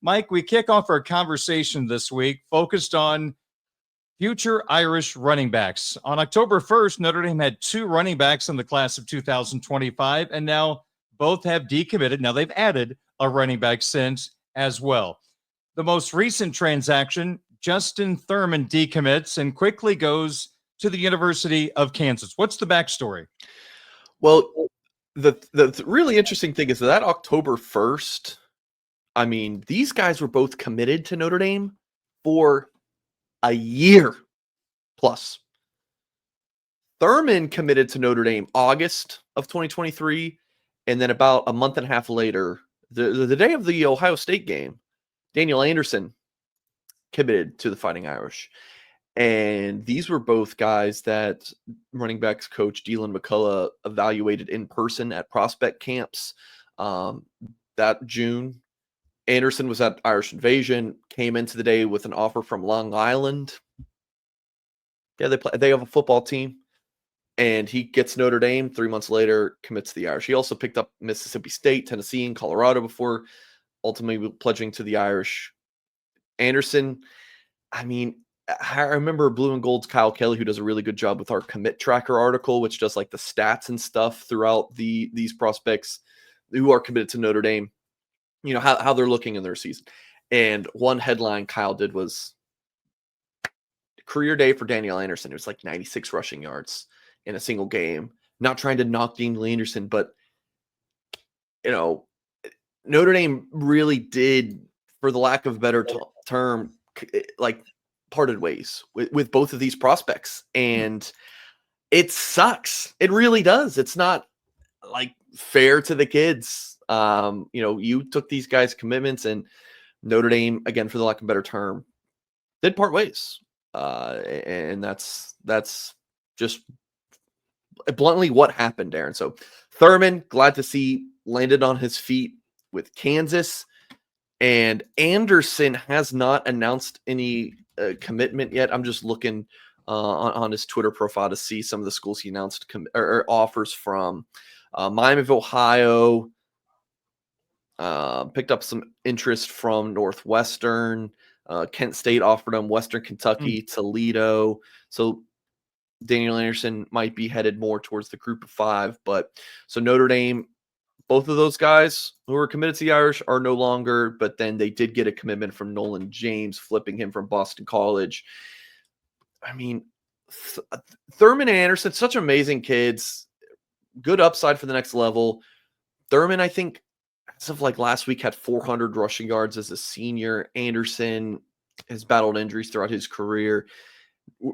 Mike, we kick off our conversation this week focused on future Irish running backs. On October 1st, Notre Dame had two running backs in the class of 2025, and now both have decommitted. Now they've added a running back since as well. The most recent transaction, Justin Thurman decommits and quickly goes to the University of Kansas. What's the backstory? Well, the really interesting thing is that October 1st, I mean, these guys were both committed to Notre Dame for a year plus. Thurman committed to Notre Dame August of 2023, and then about a month and a half later, the day of the Ohio State game, Daniel Anderson committed to the Fighting Irish. And these were both guys that running backs coach Deland McCullough evaluated in person at prospect camps that June. Anderson was at Irish Invasion, came into the day with an offer from Long Island. Yeah, they have a football team. And he gets Notre Dame. 3 months later, commits to the Irish. He also picked up Mississippi State, Tennessee, and Colorado before ultimately pledging to the Irish. Anderson, I mean, I remember Blue and Gold's Kyle Kelly, who does a really good job with our commit tracker article, which does like the stats and stuff throughout these prospects who are committed to Notre Dame, you know, how they're looking in their season. And one headline Kyle did was career day for Daniel Anderson. It was like 96 rushing yards in a single game. Not trying to knock Daniel Anderson, but, you know, Notre Dame really did, for the lack of a better term, like parted ways with both of these prospects. And it sucks. It really does. It's not like fair to the kids. You know, you took these guys' commitments, and Notre Dame, again, for the lack of a better term, did part ways. And that's just bluntly what happened, Darren. So Thurman, glad to see, landed on his feet with Kansas. And Anderson has not announced any commitment yet. I'm just looking on his Twitter profile to see some of the schools he announced or offers from. Miami of Ohio, picked up some interest from Northwestern. Kent State offered him, Western Kentucky, Toledo. So Daniel Anderson might be headed more towards the group of five. But so Notre Dame, both of those guys who are committed to the Irish are no longer, but then they did get a commitment from Nolan James, flipping him from Boston College. I mean, Thurman and Anderson, such amazing kids, good upside for the next level. Thurman, I think, as of like last week, had 400 rushing yards as a senior. Anderson has battled injuries throughout his career.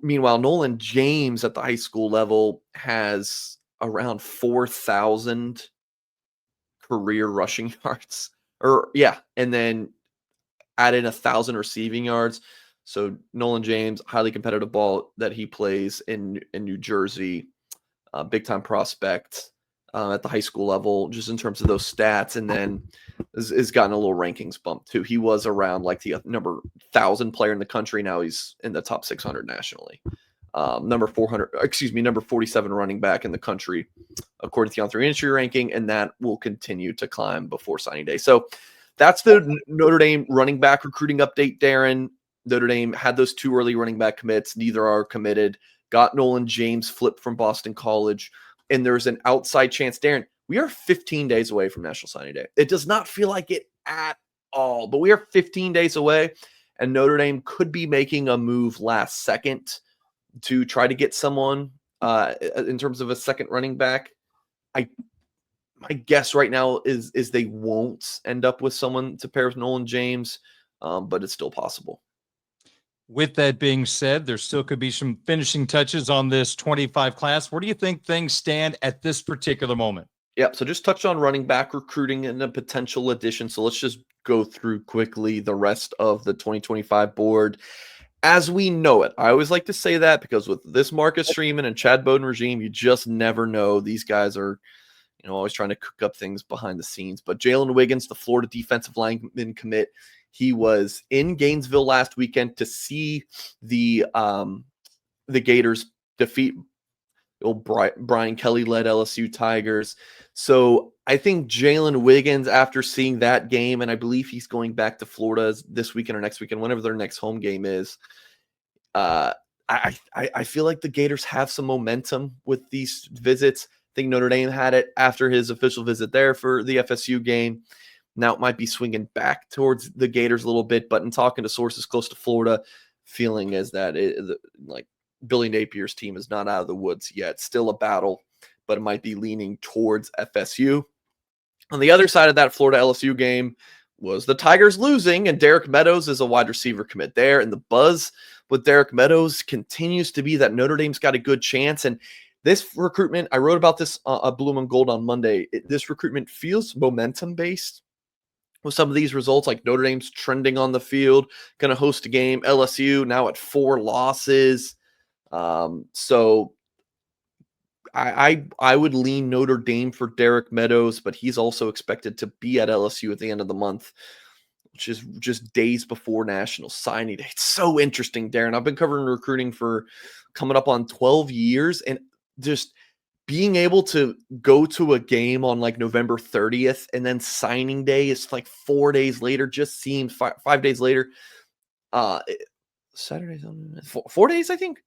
Meanwhile, Nolan James at the high school level has around 4,000 career rushing yards, and then add in 1,000 receiving yards. So Nolan James, highly competitive ball that he plays in New Jersey, big time prospect at the high school level, just in terms of those stats, and then has gotten a little rankings bump too. He was around like the number 1,000 player in the country. Now he's in the top 600 nationally. Number 47 running back in the country, according to the On3 Industry ranking, and that will continue to climb before signing day. So that's the Notre Dame running back recruiting update, Darren. Notre Dame had those two early running back commits. Neither are committed. Got Nolan James flipped from Boston College, and there's an outside chance, Darren, we are 15 days away from National Signing Day. It does not feel like it at all, but we are 15 days away, and Notre Dame could be making a move last second to try to get someone in terms of a second running back. My guess right now is they won't end up with someone to pair with Nolan James, but it's still possible. With that being said, there still could be some finishing touches on this 25 class. Where do you think things stand at this particular moment? Yeah, so just touched on running back recruiting and a potential addition. So let's just go through quickly the rest of the 2025 board as we know it. I always like to say that because with this Marcus Freeman and Chad Bowden regime, you just never know. These guys are, always trying to cook up things behind the scenes. But Jalen Wiggins, the Florida defensive lineman commit, he was in Gainesville last weekend to see the Gators defeat old Brian Kelly-led LSU Tigers. So I think Jalen Wiggins, after seeing that game, and I believe he's going back to Florida this weekend or next weekend, whenever their next home game is. I feel like the Gators have some momentum with these visits. I think Notre Dame had it after his official visit there for the FSU game. Now it might be swinging back towards the Gators a little bit, but in talking to sources close to Florida, feeling is that like Billy Napier's team is not out of the woods yet. Still a battle, but it might be leaning towards FSU. On the other side of that Florida LSU game was the Tigers losing, and Derek Meadows is a wide receiver commit there. And the buzz with Derek Meadows continues to be that Notre Dame's got a good chance. And this recruitment, I wrote about this at Blue and Gold on Monday. This recruitment feels momentum based with some of these results, like Notre Dame's trending on the field, going to host a game. LSU now at 4 losses. So I would lean Notre Dame for Derek Meadows, but he's also expected to be at LSU at the end of the month, which is just days before National Signing Day. It's so interesting, Darren. I've been covering recruiting for coming up on 12 years, and just being able to go to a game on like November 30th and then signing day is like 4 days later, just seems 5 days later. Saturday, 4 days, I think.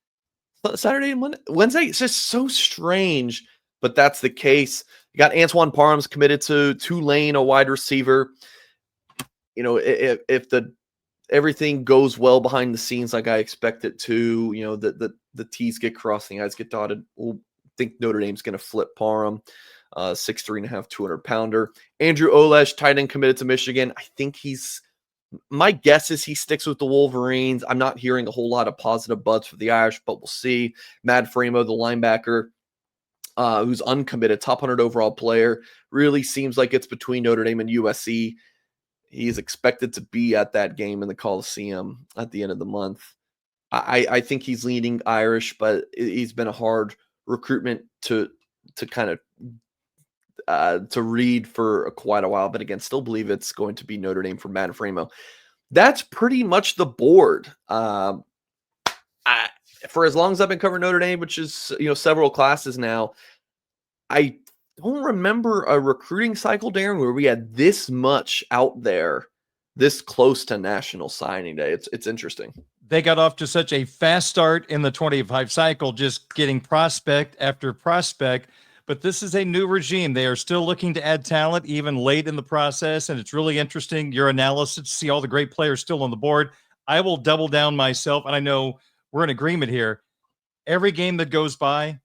Saturday and Monday, Wednesday. It's just so strange, but that's the case. You got Antoine Parham's committed to Tulane, a wide receiver. You know, if everything goes well behind the scenes like I expect it to, you know, the T's get crossed, the I's get dotted. We'll think Notre Dame's going to flip Parham, 6'3.5", 200-pounder. Andrew Olesh, tight end, committed to Michigan. I think my guess is he sticks with the Wolverines. I'm not hearing a whole lot of positive buzz for the Irish, but we'll see. Mad Framo, the linebacker, who's uncommitted, top 100 overall player, really seems like it's between Notre Dame and USC. He's expected to be at that game in the Coliseum at the end of the month. I think he's leaning Irish, but he's been a hard recruitment to kind of to read for quite a while, but again, still believe it's going to be Notre Dame for Matt Framo. That's pretty much the board. For as long as I've been covering Notre Dame, which is, you know, several classes now, I don't remember a recruiting cycle, Darren, where we had this much out there, this close to National Signing Day. It's interesting. They got off to such a fast start in the 25 cycle, just getting prospect after prospect. But this is a new regime. They are still looking to add talent even late in the process. And it's really interesting, your analysis, to see all the great players still on the board. I will double down myself. And I know we're in agreement here. Every game that goes by,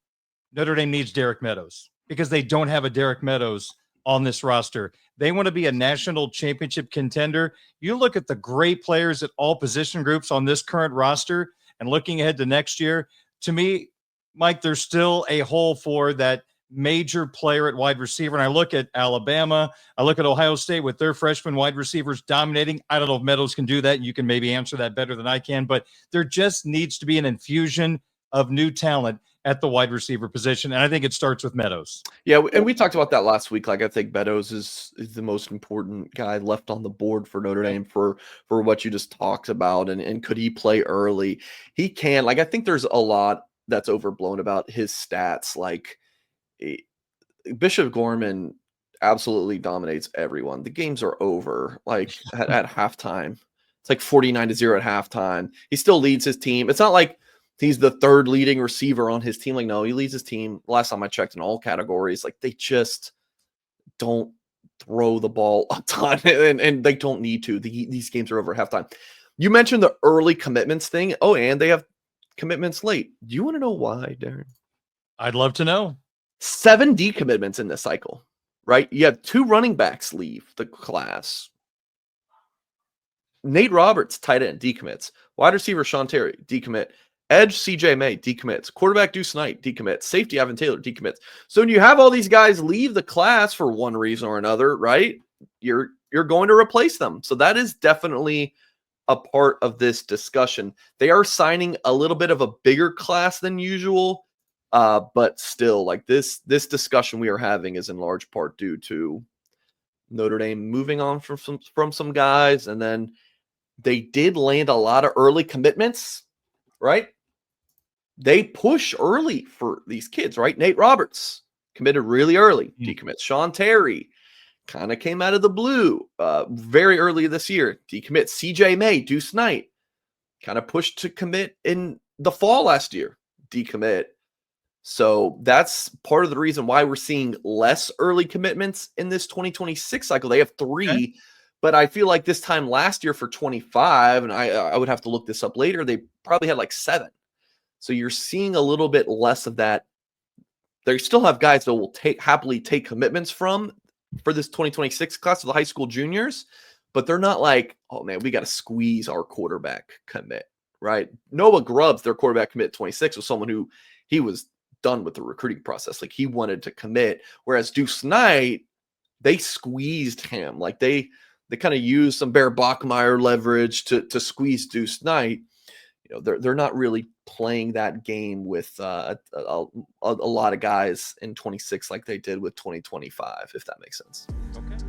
Notre Dame needs Derek Meadows because they don't have a Derek Meadows on this roster. They want to be a national championship contender. You look at the great players at all position groups on this current roster and looking ahead to next year, to me, Mike, there's still a hole for that major player at wide receiver. And I look at Alabama, I look at Ohio State with their freshman wide receivers dominating. I don't know if Meadows can do that. You can maybe answer that better than I can, but there just needs to be an infusion of new talent at the wide receiver position. And I think it starts with Meadows. Yeah, and we talked about that last week. Like, I think Meadows is the most important guy left on the board for Notre Dame for what you just talked about. And could he play early? He can. Like, I think there's a lot that's overblown about his stats. Like, Bishop Gorman absolutely dominates everyone. The games are over, like, at halftime. It's like 49-0 at halftime. He still leads his team. It's not like he's the third leading receiver on his team. Like, no, he leads his team. Last time I checked, in all categories. Like, they just don't throw the ball a ton, and they don't need to. These games are over at halftime. You mentioned the early commitments thing. Oh, and they have commitments late. Do you want to know why, Darren? I'd love to know. 7 decommitments in this cycle, right? You have 2 running backs leave the class. Nate Roberts, tight end, decommits. Wide receiver Sean Terry, decommit. Edge CJ May, decommits. Quarterback Deuce Knight, decommits. Safety Evan Taylor, decommits. So when you have all these guys leave the class for one reason or another, right, you're going to replace them. So that is definitely a part of this discussion. They are signing a little bit of a bigger class than usual. But still, like, this discussion we are having is in large part due to Notre Dame moving on from some guys, and then they did land a lot of early commitments, right? They push early for these kids, right? Nate Roberts committed really early, decommits. Sean Terry kind of came out of the blue very early this year. Decommit CJ May, Deuce Knight, kind of pushed to commit in the fall last year. Decommit. So that's part of the reason why we're seeing less early commitments in this 2026 cycle. They have 3, okay, but I feel like this time last year for 25, and I would have to look this up later, they probably had like 7. So you're seeing a little bit less of that. They still have guys that will happily take commitments for this 2026 class of the high school juniors, but they're not like, oh man, we got to squeeze our quarterback commit, right? Noah Grubbs, their quarterback commit 26, was someone who he was done with the recruiting process. Like he wanted to commit, whereas Deuce Knight, they squeezed him. Like they kind of used some Bear Bachmeyer leverage to squeeze Deuce Knight. You know, they're not really playing that game with a lot of guys in 26 like they did with 2025, if that makes sense. Okay.